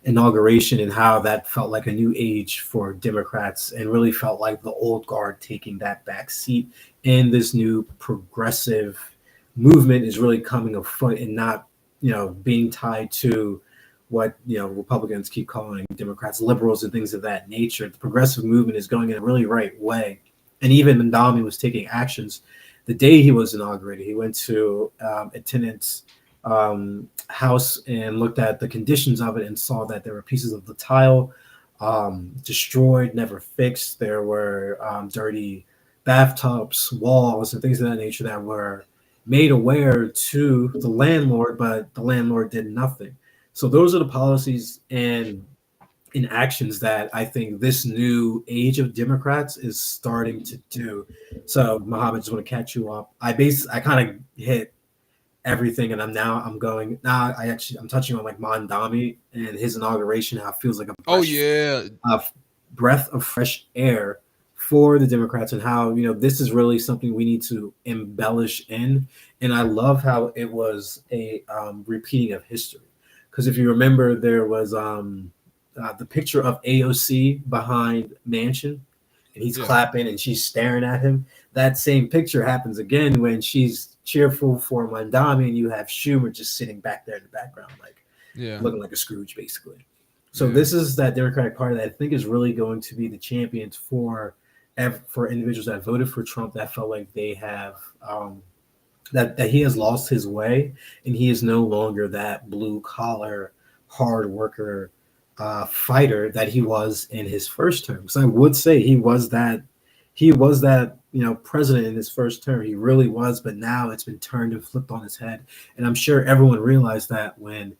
inauguration and how that felt like a new age for Democrats and really felt like the old guard taking that back seat. And this new progressive movement is really coming afoot and not, being tied to what, Republicans keep calling Democrats liberals and things of that nature. The progressive movement is going in a really right way. And even Mandami was taking actions the day he was inaugurated. He went to attendance house and looked at the conditions of it and saw that there were pieces of the tile destroyed, never fixed. There were dirty bathtubs, walls, and things of that nature that were made aware to the landlord, but the landlord did nothing. So those are the policies and in actions that I think this new age of Democrats is starting to do. So, Mohammed, just want to catch you up. I kind of hit everything, and I'm going now. I'm touching on like Mondami and his inauguration. How it feels like Oh yeah, a breath of fresh air for the Democrats, and how this is really something we need to embellish in. And I love how it was a repeating of history, because if you remember, there was the picture of AOC behind Mansion, and he's yeah, clapping and she's staring at him. That same picture happens again when she's cheerful for Mandami, and you have Schumer just sitting back there in the background, like yeah, looking like a Scrooge, basically. So yeah. this is that Democratic Party that I think is really going to be the champions for individuals that voted for Trump that felt like they have that he has lost his way and he is no longer that blue collar hard worker fighter that he was in his first term. So I would say he was that president in his first term. He really was, but now it's been turned and flipped on his head. And I'm sure everyone realized that when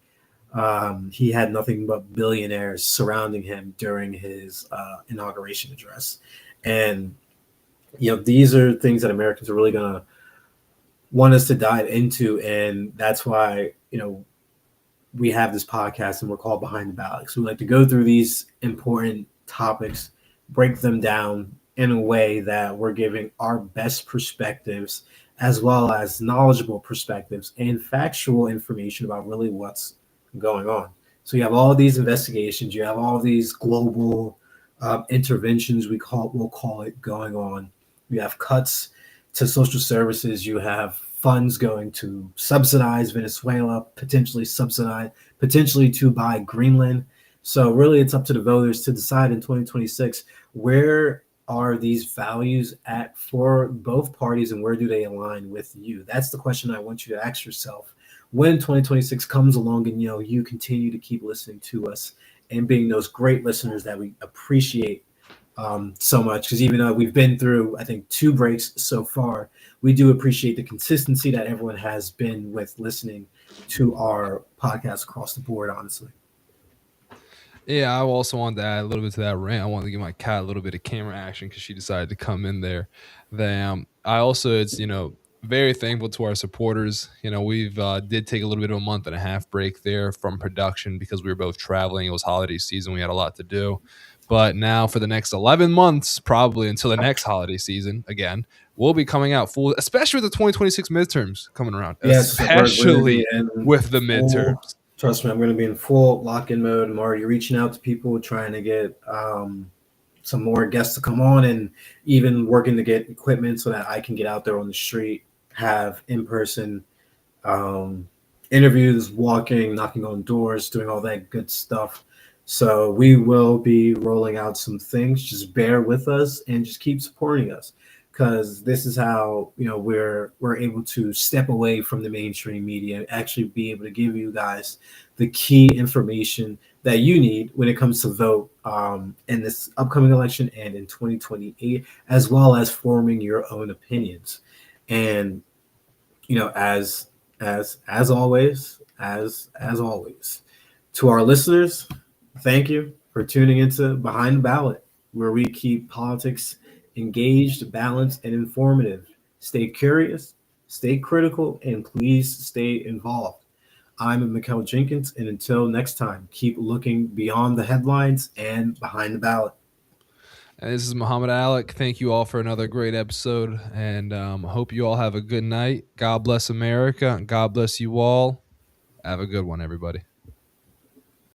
he had nothing but billionaires surrounding him during his inauguration address. And these are things that Americans are really gonna want us to dive into, and that's why we have this podcast and we're called Behind the Ballot. So we like to go through these important topics, break them down in a way that we're giving our best perspectives as well as knowledgeable perspectives and factual information about really what's going on. So you have all these investigations, you have all these global interventions we'll call it going on. You have cuts to social services. You have funds going to subsidize Venezuela, potentially to buy Greenland. So really, it's up to the voters to decide in 2026 where are these values at for both parties and where do they align with you? That's the question I want you to ask yourself when 2026 comes along, and you continue to keep listening to us and being those great listeners that we appreciate so much, because even though we've been through, I think, 2 breaks so far, we do appreciate the consistency that everyone has been with listening to our podcast across the board, honestly. Yeah, I also wanted to add a little bit to that rant. I wanted to give my cat a little bit of camera action because she decided to come in there. I also, it's very thankful to our supporters. We've did take a little bit of a month and a half break there from production because we were both traveling. It was holiday season. We had a lot to do. But now for the next 11 months, probably until the next holiday season, again, we'll be coming out full, especially with the 2026 midterms coming around, Yes, we're going to be especially in with the full. midterms. Trust me, I'm going to be in full lock-in mode. I'm already reaching out to people, trying to get some more guests to come on, and even working to get equipment so that I can get out there on the street, have in-person interviews, walking, knocking on doors, doing all that good stuff. So we will be rolling out some things. Just bear with us and just keep supporting us, because this is how we're able to step away from the mainstream media and actually be able to give you guys the key information that you need when it comes to vote in this upcoming election and in 2028, as well as forming your own opinions. And as always, to our listeners, thank you for tuning into Behind the Ballot, where we keep politics engaged, balanced, and informative. Stay curious, stay critical, and please stay involved. I'm Mikkel Jenkins, and until next time, keep looking beyond the headlines and behind the ballot. And this is Muhammad Alec. Thank you all for another great episode, and hope you all have a good night. God bless America. God bless you all. Have a good one, everybody.